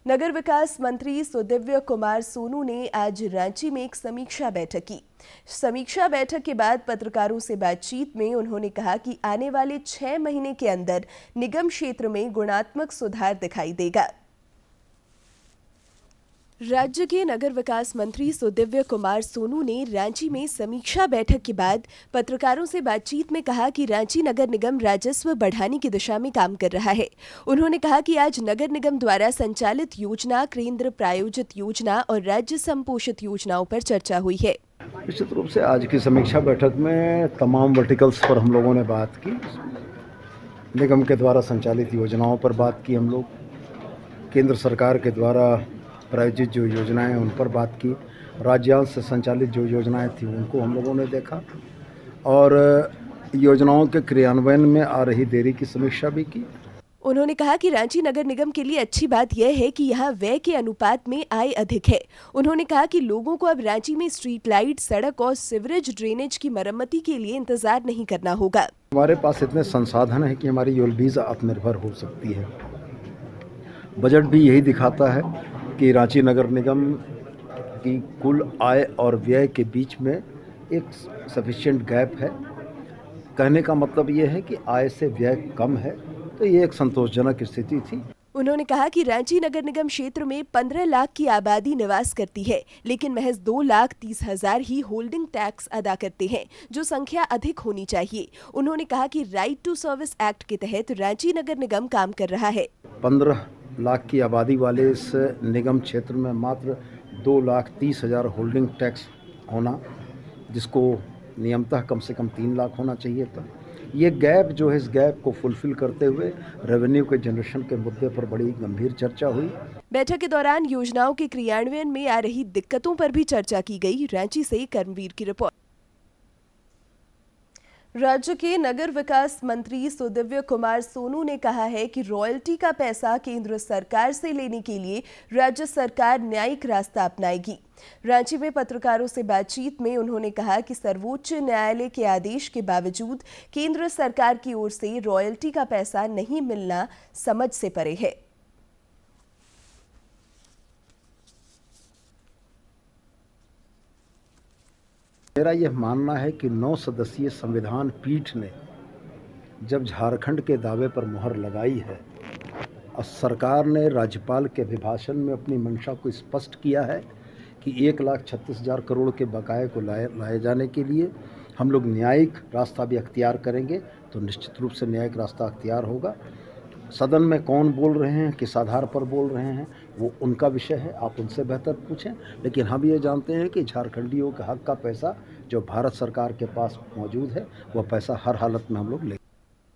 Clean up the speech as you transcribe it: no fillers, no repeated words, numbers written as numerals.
नगर विकास मंत्री सुदिव्य कुमार सोनू ने आज रांची में एक समीक्षा बैठक की। समीक्षा बैठक के बाद पत्रकारों से बातचीत में उन्होंने कहा कि आने वाले 6 महीने के अंदर निगम क्षेत्र में गुणात्मक सुधार दिखाई देगा। राज्य के नगर विकास मंत्री सुदिव्य कुमार सोनू ने रांची में समीक्षा बैठक के बाद पत्रकारों से बातचीत में कहा कि रांची नगर निगम राजस्व बढ़ाने की दिशा में काम कर रहा है। उन्होंने कहा कि आज नगर निगम द्वारा संचालित योजना, केंद्र प्रायोजित योजना और राज्य संपोषित योजनाओं पर चर्चा हुई है। निश्चित रूप से आज की समीक्षा बैठक में तमाम वर्टिकल्स पर हम लोगों ने बात की। निगम के द्वारा संचालित योजनाओं पर बात की, हम लोग केंद्र सरकार के द्वारा प्रायोजित जो योजनाएं हैं उन पर बात की, राज्यांश से संचालित जो योजनाएं थी उनको हम लोगों ने देखा और योजनाओं के क्रियान्वयन में आ रही देरी की समीक्षा भी की। उन्होंने कहा कि रांची नगर निगम के लिए अच्छी बात यह है कि यहाँ व्यय के अनुपात में आय अधिक है। उन्होंने कहा कि लोगों को अब रांची में स्ट्रीट लाइट, सड़क और सीवरेज ड्रेनेज की मरम्मती के लिए इंतजार नहीं करना होगा। हमारे पास इतने संसाधन हैं कि हमारी योलबीज आत्मनिर्भर हो सकती है। बजट भी यही दिखाता है कि रांची नगर निगम की कुल आय और व्यय के बीच में एक सफिशिएंट गैप है। कहने का मतलब ये है कि आय से व्यय कम है, तो ये एक संतोषजनक स्थिति थी। उन्होंने कहा कि रांची नगर निगम क्षेत्र में 15 लाख की आबादी निवास करती है, लेकिन महज 2,30,000 ही होल्डिंग टैक्स अदा करते हैं, जो संख्या अधिक होनी चाहिए। उन्होंने कहा कि राइट टू सर्विस एक्ट के तहत रांची नगर निगम काम कर रहा है। 15 लाख की आबादी वाले इस निगम क्षेत्र में मात्र 2,30,000 होल्डिंग टैक्स होना, जिसको नियमतः कम से कम 3 लाख होना चाहिए था। ये गैप जो है, इस गैप को फुलफिल करते हुए रेवेन्यू के जनरेशन के मुद्दे पर बड़ी गंभीर चर्चा हुई। बैठक के दौरान योजनाओं के क्रियान्वयन में आ रही दिक्कतों पर भी चर्चा की गई। रांची से कर्मवीर की रिपोर्ट। राज्य के नगर विकास मंत्री सुदिव्य कुमार सोनू ने कहा है कि रॉयल्टी का पैसा केंद्र सरकार से लेने के लिए राज्य सरकार न्यायिक रास्ता अपनाएगी। रांची में पत्रकारों से बातचीत में उन्होंने कहा कि सर्वोच्च न्यायालय के आदेश के बावजूद केंद्र सरकार की ओर से रॉयल्टी का पैसा नहीं मिलना समझ से परे है। मेरा यह मानना है कि 9 सदस्यीय संविधान पीठ ने जब झारखंड के दावे पर मुहर लगाई है और सरकार ने राज्यपाल के अभिभाषण में अपनी मंशा को स्पष्ट किया है कि 1,36,000 करोड़ के बकाये को लाए जाने के लिए हम लोग न्यायिक रास्ता भी अख्तियार करेंगे, तो निश्चित रूप से न्यायिक रास्ता अख्तियार होगा। सदन में कौन बोल रहे हैं, किस आधार पर बोल रहे हैं, वो उनका विषय है, आप उनसे बेहतर पूछें। लेकिन हम ये जानते हैं कि झारखंडियों के हक का पैसा जो भारत सरकार के पास मौजूद है, वह पैसा हर हालत में हम लोग लेंगे।